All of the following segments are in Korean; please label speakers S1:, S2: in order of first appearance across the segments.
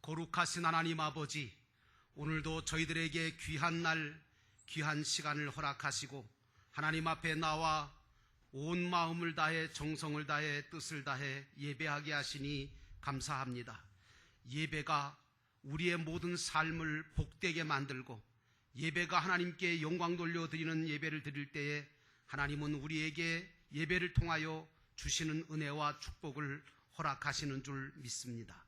S1: 거룩하신 하나님 아버지, 오늘도 저희들에게 귀한 날, 귀한 시간을 허락하시고 하나님 앞에 나와 온 마음을 다해 정성을 다해 뜻을 다해 예배하게 하시니 감사합니다. 예배가 우리의 모든 삶을 복되게 만들고 예배가 하나님께 영광 돌려드리는 예배를 드릴 때에 하나님은 우리에게 예배를 통하여 주시는 은혜와 축복을 허락하시는 줄 믿습니다.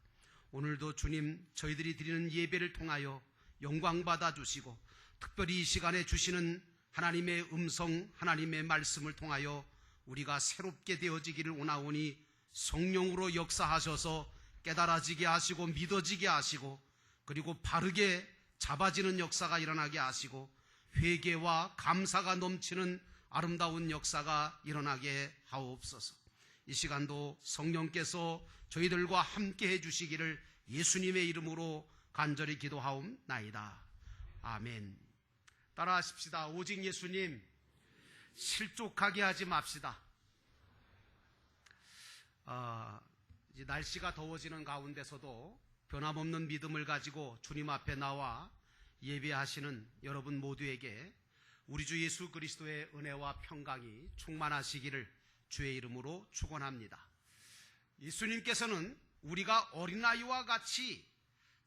S1: 오늘도 주님, 저희들이 드리는 예배를 통하여 영광 받아 주시고 특별히 이 시간에 주시는 하나님의 음성, 하나님의 말씀을 통하여 우리가 새롭게 되어지기를 원하오니 성령으로 역사하셔서 깨달아지게 하시고 믿어지게 하시고 그리고 바르게 잡아지는 역사가 일어나게 하시고 회개와 감사가 넘치는 아름다운 역사가 일어나게 하옵소서. 이 시간도 성령께서 저희들과 함께 해주시기를 예수님의 이름으로 간절히 기도하옵나이다. 아멘. 따라하십시다. 오직 예수님, 실족하게 하지 맙시다. 이제 날씨가 더워지는 가운데서도 변함없는 믿음을 가지고 주님 앞에 나와 예배하시는 여러분 모두에게 우리 주 예수 그리스도의 은혜와 평강이 충만하시기를 주의 이름으로 축원합니다. 예수님께서는 우리가 어린아이와 같이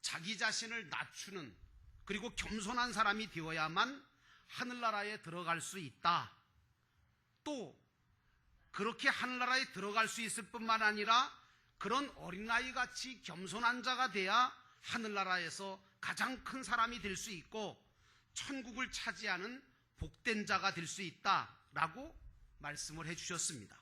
S1: 자기 자신을 낮추는 그리고 겸손한 사람이 되어야만 하늘나라에 들어갈 수 있다. 또 그렇게 하늘나라에 들어갈 수 있을 뿐만 아니라 그런 어린아이같이 겸손한 자가 돼야 하늘나라에서 가장 큰 사람이 될 수 있고 천국을 차지하는 복된 자가 될 수 있다라고 말씀을 해주셨습니다.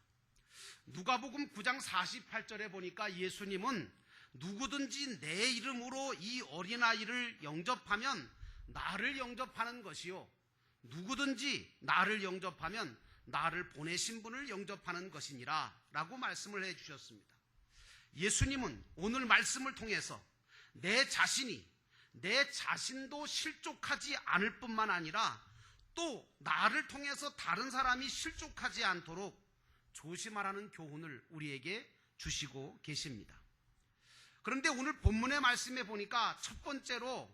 S1: 누가복음 9장 48절에 보니까 예수님은 누구든지 내 이름으로 이 어린아이를 영접하면 나를 영접하는 것이요, 누구든지 나를 영접하면 나를 보내신 분을 영접하는 것이니라 라고 말씀을 해주셨습니다. 예수님은 오늘 말씀을 통해서 내 자신도 실족하지 않을 뿐만 아니라 또 나를 통해서 다른 사람이 실족하지 않도록 조심하라는 교훈을 우리에게 주시고 계십니다. 그런데 오늘 본문의 말씀에 보니까 첫 번째로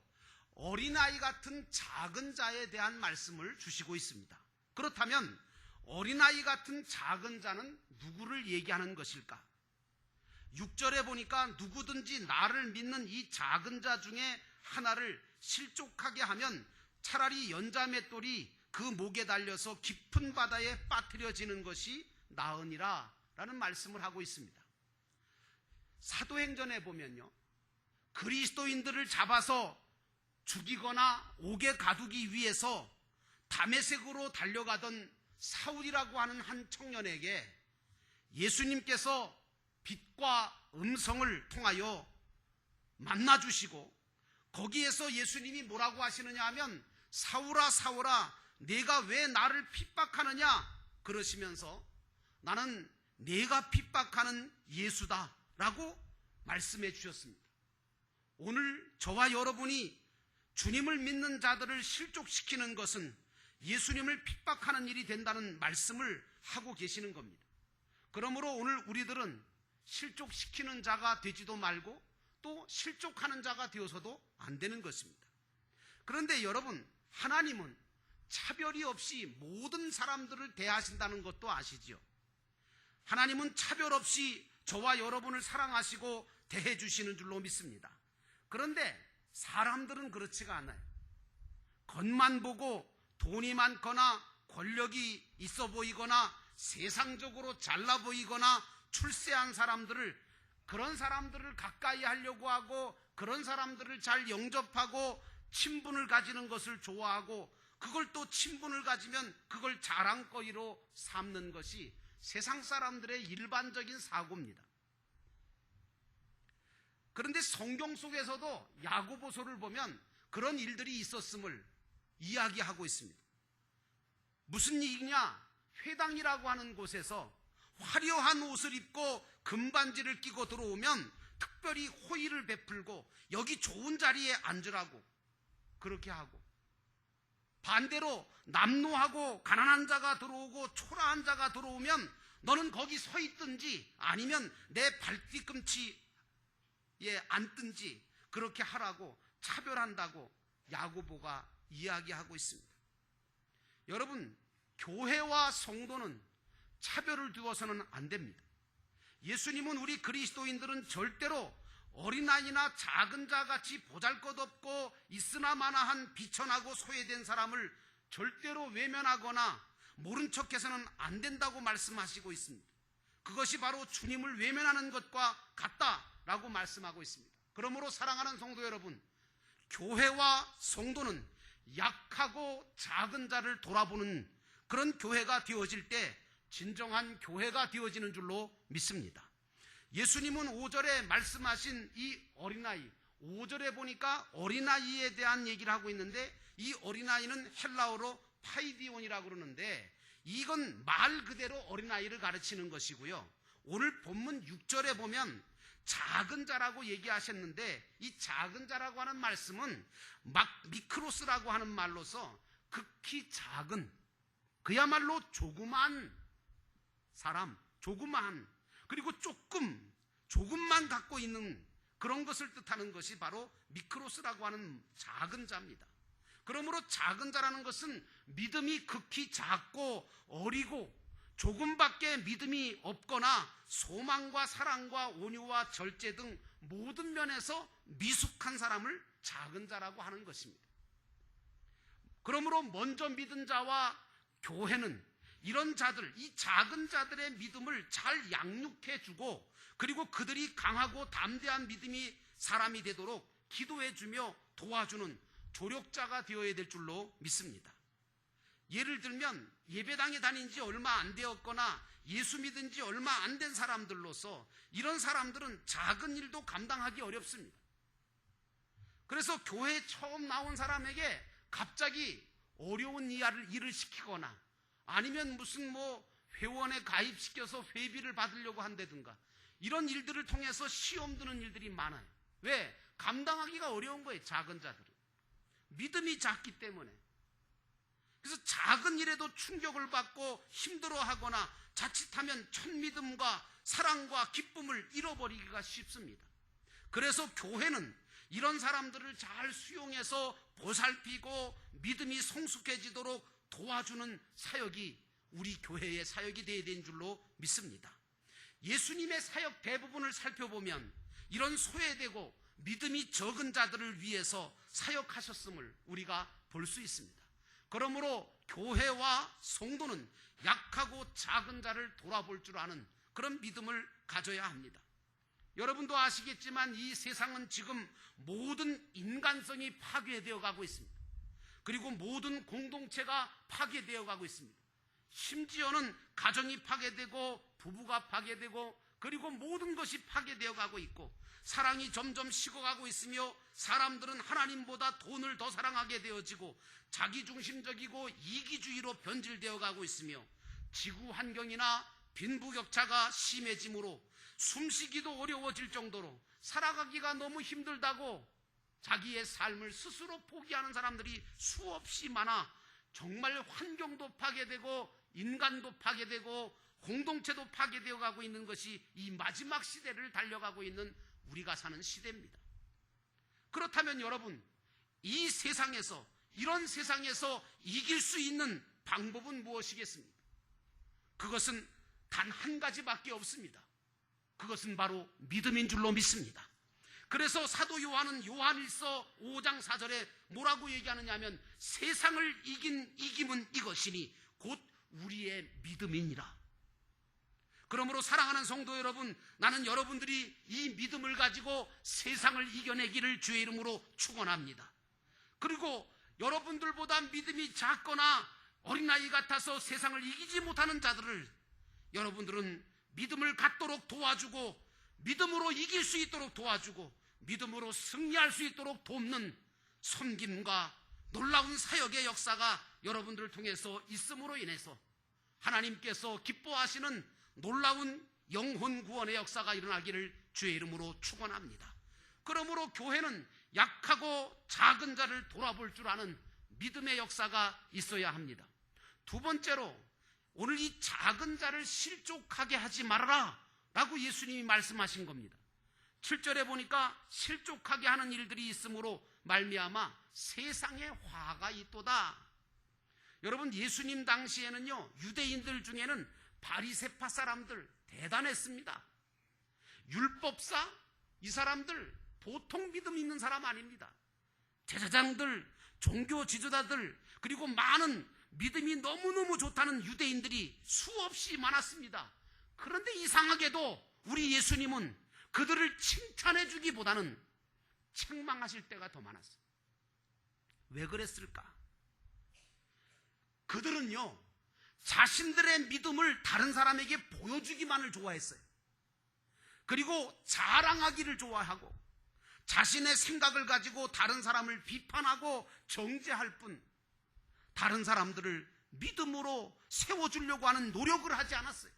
S1: 어린아이 같은 작은 자에 대한 말씀을 주시고 있습니다. 그렇다면 어린아이 같은 작은 자는 누구를 얘기하는 것일까? 6절에 보니까 누구든지 나를 믿는 이 작은 자 중에 하나를 실족하게 하면 차라리 연자맷돌이 그 목에 달려서 깊은 바다에 빠뜨려지는 것이 나으니라 라는 말씀을 하고 있습니다. 사도행전에 보면요, 그리스도인들을 잡아서 죽이거나 옥에 가두기 위해서 다메섹으로 달려가던 사울이라고 하는 한 청년에게 예수님께서 빛과 음성을 통하여 만나주시고 거기에서 예수님이 뭐라고 하시느냐 하면 사울아 사울아 내가 왜 나를 핍박하느냐 그러시면서 나는 내가 핍박하는 예수다 라고 말씀해 주셨습니다. 오늘 저와 여러분이 주님을 믿는 자들을 실족시키는 것은 예수님을 핍박하는 일이 된다는 말씀을 하고 계시는 겁니다. 그러므로 오늘 우리들은 실족시키는 자가 되지도 말고 또 실족하는 자가 되어서도 안 되는 것입니다. 그런데 여러분, 하나님은 차별이 없이 모든 사람들을 대하신다는 것도 아시지요? 하나님은 차별 없이 저와 여러분을 사랑하시고 대해 주시는 줄로 믿습니다. 그런데 사람들은 그렇지가 않아요. 겉만 보고 돈이 많거나 권력이 있어 보이거나 세상적으로 잘나 보이거나 출세한 사람들을, 그런 사람들을 가까이 하려고 하고 그런 사람들을 잘 영접하고 친분을 가지는 것을 좋아하고 그걸 또 친분을 가지면 그걸 자랑거리로 삼는 것이 세상 사람들의 일반적인 사고입니다. 그런데 성경 속에서도 야고보서를 보면 그런 일들이 있었음을 이야기하고 있습니다. 무슨 일이냐? 회당이라고 하는 곳에서 화려한 옷을 입고 금반지를 끼고 들어오면 특별히 호의를 베풀고 여기 좋은 자리에 앉으라고 그렇게 하고, 반대로 남노하고 가난한 자가 들어오고 초라한 자가 들어오면 너는 거기 서 있든지 아니면 내 발뒤꿈치에 앉든지 그렇게 하라고 차별한다고 야고보가 이야기하고 있습니다. 여러분, 교회와 성도는 차별을 두어서는 안 됩니다. 예수님은 우리 그리스도인들은 절대로 어린아이나 작은 자같이 보잘것없고 있으나마나한 비천하고 소외된 사람을 절대로 외면하거나 모른 척해서는 안 된다고 말씀하시고 있습니다. 그것이 바로 주님을 외면하는 것과 같다라고 말씀하고 있습니다. 그러므로 사랑하는 성도 여러분, 교회와 성도는 약하고 작은 자를 돌아보는 그런 교회가 되어질 때 진정한 교회가 되어지는 줄로 믿습니다. 예수님은 5절에 말씀하신 이 어린아이, 5절에 보니까 어린아이에 대한 얘기를 하고 있는데, 이 어린아이는 헬라어로 파이디온이라고 그러는데, 이건 말 그대로 어린아이를 가르치는 것이고요. 오늘 본문 6절에 보면 작은 자라고 얘기하셨는데, 이 작은 자라고 하는 말씀은 미크로스라고 하는 말로서 극히 작은, 그야말로 조그만 사람, 조그만, 그리고 조금만 갖고 있는 그런 것을 뜻하는 것이 바로 미크로스라고 하는 작은 자입니다. 그러므로 작은 자라는 것은 믿음이 극히 작고 어리고 조금밖에 믿음이 없거나 소망과 사랑과 온유와 절제 등 모든 면에서 미숙한 사람을 작은 자라고 하는 것입니다. 그러므로 먼저 믿은 자와 교회는 이런 자들, 이 작은 자들의 믿음을 잘 양육해주고, 그리고 그들이 강하고 담대한 믿음이 사람이 되도록 기도해주며 도와주는 조력자가 되어야 될 줄로 믿습니다. 예를 들면 예배당에 다닌 지 얼마 안 되었거나 예수 믿은 지 얼마 안 된 사람들로서 이런 사람들은 작은 일도 감당하기 어렵습니다. 그래서 교회에 처음 나온 사람에게 갑자기 어려운 일을 시키거나 아니면 무슨 회원에 가입시켜서 회비를 받으려고 한다든가 이런 일들을 통해서 시험 드는 일들이 많아요. 왜? 감당하기가 어려운 거예요. 작은 자들은 믿음이 작기 때문에. 그래서 작은 일에도 충격을 받고 힘들어하거나 자칫하면 첫 믿음과 사랑과 기쁨을 잃어버리기가 쉽습니다. 그래서 교회는 이런 사람들을 잘 수용해서 보살피고 믿음이 성숙해지도록 도와주는 사역이 우리 교회의 사역이 되어야 되는 줄로 믿습니다. 예수님의 사역 대부분을 살펴보면 이런 소외되고 믿음이 적은 자들을 위해서 사역하셨음을 우리가 볼 수 있습니다. 그러므로 교회와 성도는 약하고 작은 자를 돌아볼 줄 아는 그런 믿음을 가져야 합니다. 여러분도 아시겠지만 이 세상은 지금 모든 인간성이 파괴되어 가고 있습니다. 그리고 모든 공동체가 파괴되어 가고 있습니다. 심지어는 가정이 파괴되고 부부가 파괴되고 그리고 모든 것이 파괴되어 가고 있고 사랑이 점점 식어가고 있으며 사람들은 하나님보다 돈을 더 사랑하게 되어지고 자기중심적이고 이기주의로 변질되어 가고 있으며 지구 환경이나 빈부격차가 심해지므로 숨쉬기도 어려워질 정도로 살아가기가 너무 힘들다고 자기의 삶을 스스로 포기하는 사람들이 수없이 많아 정말 환경도 파괴되고 인간도 파괴되고 공동체도 파괴되어 가고 있는 것이 이 마지막 시대를 달려가고 있는 우리가 사는 시대입니다. 그렇다면 여러분, 이 세상에서 이런 세상에서 이길 수 있는 방법은 무엇이겠습니까? 그것은 단 한 가지밖에 없습니다. 그것은 바로 믿음인 줄로 믿습니다. 그래서 사도 요한은 요한일서 5장 4절에 뭐라고 얘기하느냐 하면 세상을 이긴 이김은 이것이니 곧 우리의 믿음이니라. 그러므로 사랑하는 성도 여러분, 나는 여러분들이 이 믿음을 가지고 세상을 이겨내기를 주의 이름으로 축원합니다. 그리고 여러분들보다 믿음이 작거나 어린아이 같아서 세상을 이기지 못하는 자들을 여러분들은 믿음을 갖도록 도와주고 믿음으로 이길 수 있도록 도와주고 믿음으로 승리할 수 있도록 돕는 섬김과 놀라운 사역의 역사가 여러분들을 통해서 있음으로 인해서 하나님께서 기뻐하시는 놀라운 영혼 구원의 역사가 일어나기를 주의 이름으로 축원합니다. 그러므로 교회는 약하고 작은 자를 돌아볼 줄 아는 믿음의 역사가 있어야 합니다. 두 번째로 오늘 이 작은 자를 실족하게 하지 말아라 라고 예수님이 말씀하신 겁니다. 7절에 보니까 실족하게 하는 일들이 있으므로 말미암아 세상에 화가 있도다. 여러분, 예수님 당시에는요, 유대인들 중에는 바리새파 사람들 대단했습니다. 율법사, 이 사람들 보통 믿음 있는 사람 아닙니다. 제사장들, 종교 지도자들, 그리고 많은 믿음이 너무너무 좋다는 유대인들이 수없이 많았습니다. 그런데 이상하게도 우리 예수님은 그들을 칭찬해 주기보다는 책망하실 때가 더 많았어요. 왜 그랬을까? 그들은요, 자신들의 믿음을 다른 사람에게 보여주기만을 좋아했어요. 그리고 자랑하기를 좋아하고 자신의 생각을 가지고 다른 사람을 비판하고 정죄할 뿐 다른 사람들을 믿음으로 세워주려고 하는 노력을 하지 않았어요.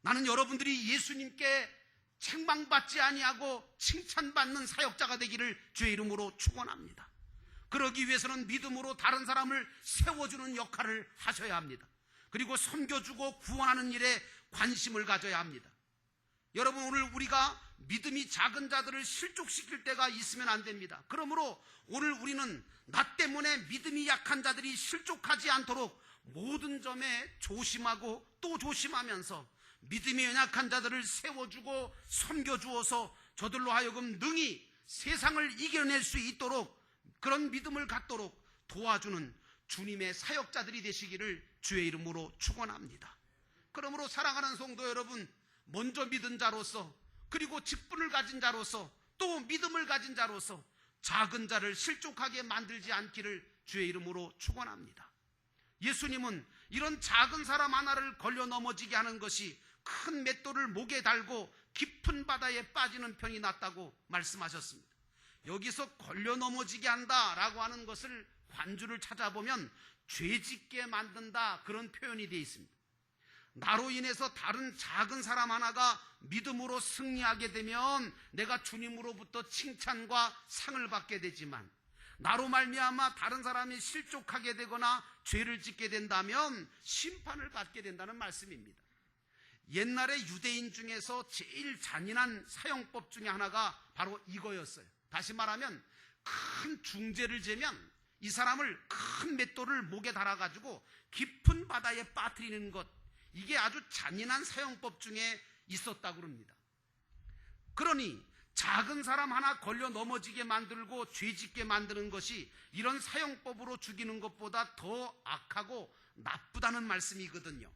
S1: 나는 여러분들이 예수님께 책망받지 아니하고 칭찬받는 사역자가 되기를 주의 이름으로 축원합니다. 그러기 위해서는 믿음으로 다른 사람을 세워주는 역할을 하셔야 합니다. 그리고 섬겨주고 구원하는 일에 관심을 가져야 합니다. 여러분, 오늘 우리가 믿음이 작은 자들을 실족시킬 때가 있으면 안 됩니다. 그러므로 오늘 우리는 나 때문에 믿음이 약한 자들이 실족하지 않도록 모든 점에 조심하고 또 조심하면서 믿음이 연약한 자들을 세워주고 섬겨주어서 저들로 하여금 능히 세상을 이겨낼 수 있도록 그런 믿음을 갖도록 도와주는 주님의 사역자들이 되시기를 주의 이름으로 축원합니다. 그러므로 사랑하는 성도 여러분, 먼저 믿은 자로서, 그리고 직분을 가진 자로서, 또 믿음을 가진 자로서 작은 자를 실족하게 만들지 않기를 주의 이름으로 축원합니다. 예수님은 이런 작은 사람 하나를 걸려 넘어지게 하는 것이 큰 맷돌을 목에 달고 깊은 바다에 빠지는 편이 낫다고 말씀하셨습니다. 여기서 걸려 넘어지게 한다라고 하는 것을 관주를 찾아보면 죄짓게 만든다, 그런 표현이 되어 있습니다. 나로 인해서 다른 작은 사람 하나가 믿음으로 승리하게 되면 내가 주님으로부터 칭찬과 상을 받게 되지만, 나로 말미암아 다른 사람이 실족하게 되거나 죄를 짓게 된다면 심판을 받게 된다는 말씀입니다. 옛날에 유대인 중에서 제일 잔인한 사형법 중에 하나가 바로 이거였어요. 다시 말하면 큰 중죄를 지면 이 사람을 큰 맷돌을 목에 달아가지고 깊은 바다에 빠뜨리는 것, 이게 아주 잔인한 사형법 중에 있었다고 합니다. 그러니 작은 사람 하나 걸려 넘어지게 만들고 죄짓게 만드는 것이 이런 사형법으로 죽이는 것보다 더 악하고 나쁘다는 말씀이거든요.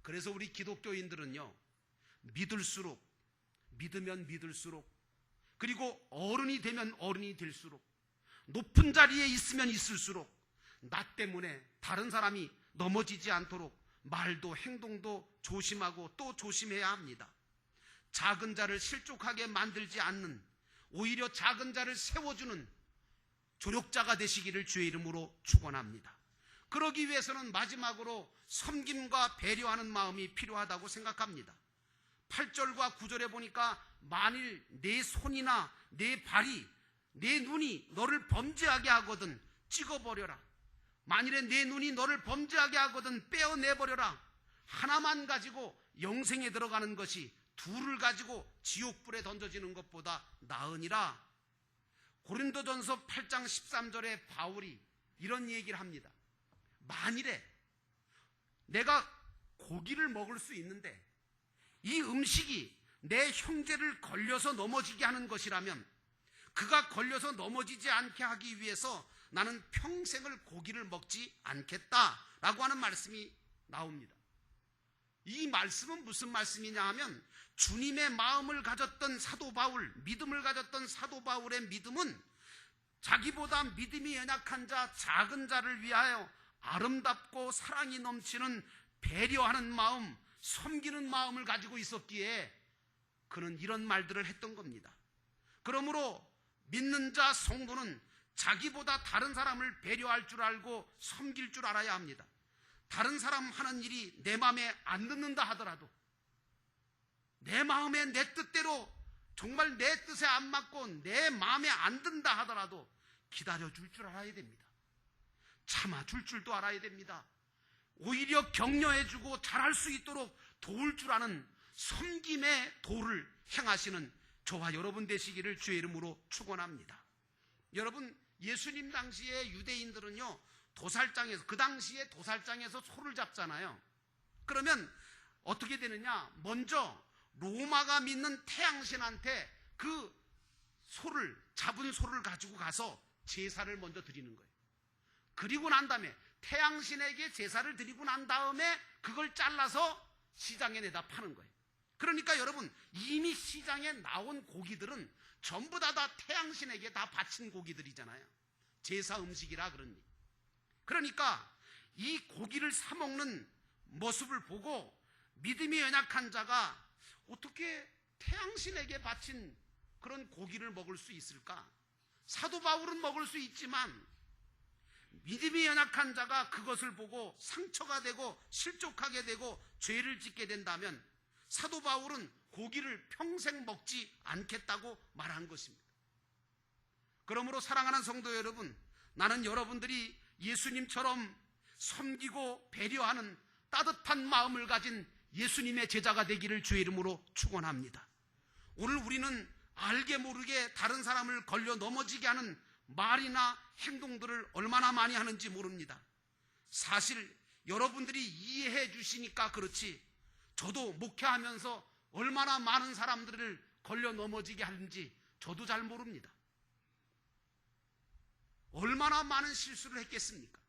S1: 그래서 우리 기독교인들은요, 믿으면 믿을수록, 그리고 어른이 되면 어른이 될수록, 높은 자리에 있으면 있을수록 나 때문에 다른 사람이 넘어지지 않도록 말도 행동도 조심하고 또 조심해야 합니다. 작은 자를 실족하게 만들지 않는, 오히려 작은 자를 세워주는 조력자가 되시기를 주의 이름으로 축원합니다. 그러기 위해서는 마지막으로 섬김과 배려하는 마음이 필요하다고 생각합니다. 8절과 9절에 보니까 만일 내 손이나 내 발이, 내 눈이 너를 범죄하게 하거든 찍어버려라. 만일에 내 눈이 너를 범죄하게 하거든 빼어내버려라. 하나만 가지고 영생에 들어가는 것이 둘을 가지고 지옥불에 던져지는 것보다 나으니라. 고린도전서 8장 13절에 바울이 이런 얘기를 합니다. 만일에 내가 고기를 먹을 수 있는데 이 음식이 내 형제를 걸려서 넘어지게 하는 것이라면, 그가 걸려서 넘어지지 않게 하기 위해서 나는 평생을 고기를 먹지 않겠다라고 하는 말씀이 나옵니다. 이 말씀은 무슨 말씀이냐 하면, 주님의 마음을 가졌던 사도 바울, 믿음을 가졌던 사도 바울의 믿음은 자기보다 믿음이 연약한 자, 작은 자를 위하여 아름답고 사랑이 넘치는 배려하는 마음, 섬기는 마음을 가지고 있었기에 그는 이런 말들을 했던 겁니다. 그러므로 믿는 자 성도는 자기보다 다른 사람을 배려할 줄 알고 섬길 줄 알아야 합니다. 다른 사람 하는 일이 내 마음에 안 듣는다 하더라도, 내 마음에 내 뜻대로 정말 내 뜻에 안 맞고 내 마음에 안 든다 하더라도 기다려줄 줄 알아야 됩니다. 참아줄 줄도 알아야 됩니다. 오히려 격려해주고 잘할 수 있도록 도울 줄 아는 섬김의 도를 행하시는 저와 여러분 되시기를 주의 이름으로 축원합니다. 여러분, 예수님 당시에 유대인들은요, 도살장에서, 그 당시에 도살장에서 소를 잡잖아요. 그러면 어떻게 되느냐? 먼저 로마가 믿는 태양신한테 그 소를, 잡은 소를 가지고 가서 제사를 먼저 드리는 거예요. 그리고 난 다음에 태양신에게 제사를 드리고 난 다음에 그걸 잘라서 시장에 내다 파는 거예요. 그러니까 여러분, 이미 시장에 나온 고기들은 전부 다 태양신에게 다 바친 고기들이잖아요. 제사 음식이라 그러니. 그러니까 이 고기를 사 먹는 모습을 보고 믿음이 연약한 자가 어떻게 태양신에게 바친 그런 고기를 먹을 수 있을까? 사도 바울은 먹을 수 있지만 믿음이 연약한 자가 그것을 보고 상처가 되고 실족하게 되고 죄를 짓게 된다면 사도 바울은 고기를 평생 먹지 않겠다고 말한 것입니다. 그러므로 사랑하는 성도 여러분, 나는 여러분들이 예수님처럼 섬기고 배려하는 따뜻한 마음을 가진 예수님의 제자가 되기를 주의 이름으로 축원합니다. 오늘 우리는 알게 모르게 다른 사람을 걸려 넘어지게 하는 말이나 행동들을 얼마나 많이 하는지 모릅니다. 사실 여러분들이 이해해 주시니까 그렇지, 저도 목회하면서 얼마나 많은 사람들을 걸려 넘어지게 하는지 저도 잘 모릅니다. 얼마나 많은 실수를 했겠습니까?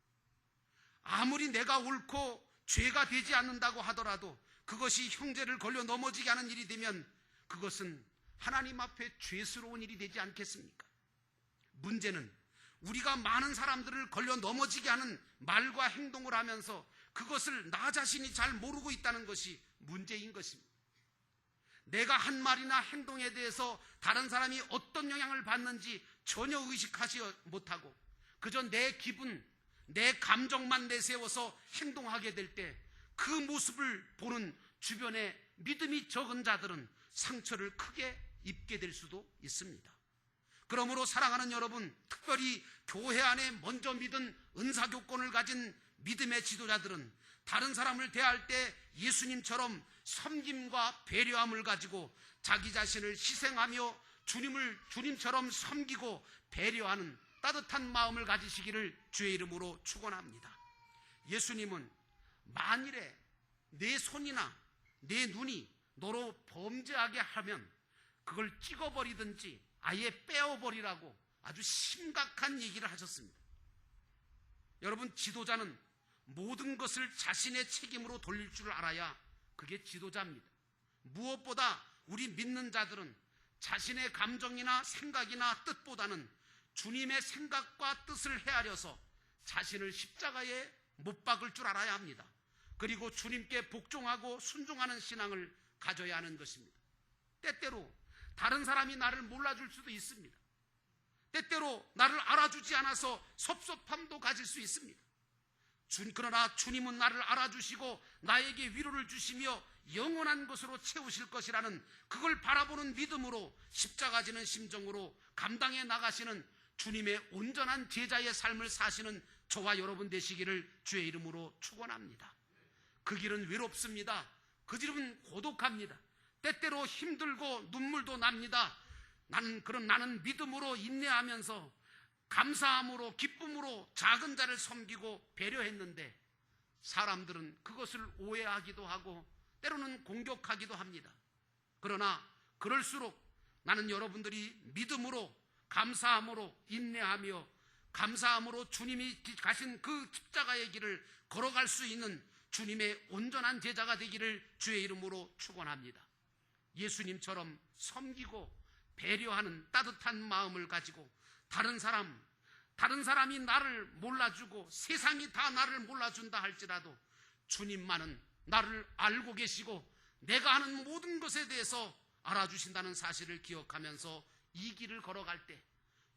S1: 아무리 내가 옳고 죄가 되지 않는다고 하더라도 그것이 형제를 걸려 넘어지게 하는 일이 되면 그것은 하나님 앞에 죄스러운 일이 되지 않겠습니까? 문제는 우리가 많은 사람들을 걸려 넘어지게 하는 말과 행동을 하면서 그것을 나 자신이 잘 모르고 있다는 것이 문제인 것입니다. 내가 한 말이나 행동에 대해서 다른 사람이 어떤 영향을 받는지 전혀 의식하지 못하고 그저 내 기분, 내 감정만 내세워서 행동하게 될 때 그 모습을 보는 주변의 믿음이 적은 자들은 상처를 크게 입게 될 수도 있습니다. 그러므로 사랑하는 여러분, 특별히 교회 안에 먼저 믿은 은사교권을 가진 믿음의 지도자들은 다른 사람을 대할 때 예수님처럼 섬김과 배려함을 가지고 자기 자신을 희생하며 주님처럼 섬기고 배려하는 따뜻한 마음을 가지시기를 주의 이름으로 축원합니다. 예수님은 만일에 내 손이나 내 눈이 너로 범죄하게 하면 그걸 찍어버리든지 아예 빼어버리라고 아주 심각한 얘기를 하셨습니다. 여러분, 지도자는 모든 것을 자신의 책임으로 돌릴 줄 알아야 그게 지도자입니다. 무엇보다 우리 믿는 자들은 자신의 감정이나 생각이나 뜻보다는 주님의 생각과 뜻을 헤아려서 자신을 십자가에 못 박을 줄 알아야 합니다. 그리고 주님께 복종하고 순종하는 신앙을 가져야 하는 것입니다. 때때로 다른 사람이 나를 몰라줄 수도 있습니다. 때때로 나를 알아주지 않아서 섭섭함도 가질 수 있습니다. 그러나 주님은 나를 알아주시고 나에게 위로를 주시며 영원한 것으로 채우실 것이라는 그걸 바라보는 믿음으로 십자가 지는 심정으로 감당해 나가시는 주님의 온전한 제자의 삶을 사시는 저와 여러분 되시기를 주의 이름으로 축원합니다. 그 길은 외롭습니다. 그 길은 고독합니다. 때때로 힘들고 눈물도 납니다. 나는 믿음으로 인내하면서 감사함으로 기쁨으로 작은 자를 섬기고 배려했는데 사람들은 그것을 오해하기도 하고 때로는 공격하기도 합니다. 그러나 그럴수록 나는 여러분들이 믿음으로 감사함으로 인내하며 감사함으로 주님이 가신 그 십자가의 길을 걸어갈 수 있는 주님의 온전한 제자가 되기를 주의 이름으로 축원합니다. 예수님처럼 섬기고 배려하는 따뜻한 마음을 가지고 다른 사람이 나를 몰라주고 세상이 다 나를 몰라준다 할지라도 주님만은 나를 알고 계시고 내가 하는 모든 것에 대해서 알아주신다는 사실을 기억하면서 이 길을 걸어갈 때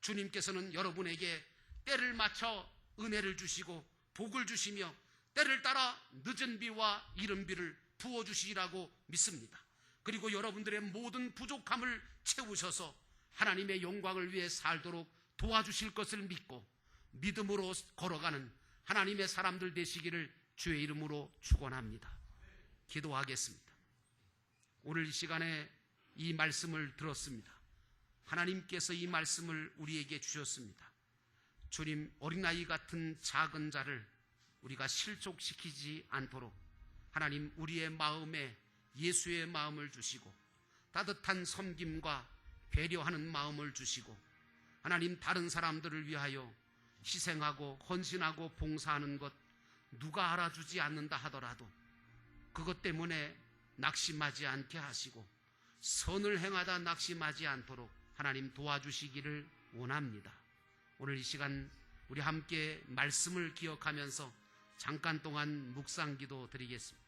S1: 주님께서는 여러분에게 때를 맞춰 은혜를 주시고 복을 주시며 때를 따라 늦은 비와 이른 비를 부어주시리라고 믿습니다. 그리고 여러분들의 모든 부족함을 채우셔서 하나님의 영광을 위해 살도록 도와주실 것을 믿고 믿음으로 걸어가는 하나님의 사람들 되시기를 주의 이름으로 축원합니다. 기도하겠습니다. 오늘 이 시간에 이 말씀을 들었습니다. 하나님께서 이 말씀을 우리에게 주셨습니다. 주님, 어린아이 같은 작은 자를 우리가 실족시키지 않도록 하나님 우리의 마음에 예수의 마음을 주시고 따뜻한 섬김과 배려하는 마음을 주시고 하나님 다른 사람들을 위하여 희생하고 헌신하고 봉사하는 것 누가 알아주지 않는다 하더라도 그것 때문에 낙심하지 않게 하시고 선을 행하다 낙심하지 않도록 하나님 도와주시기를 원합니다. 오늘 이 시간 우리 함께 말씀을 기억하면서 잠깐 동안 묵상기도 드리겠습니다.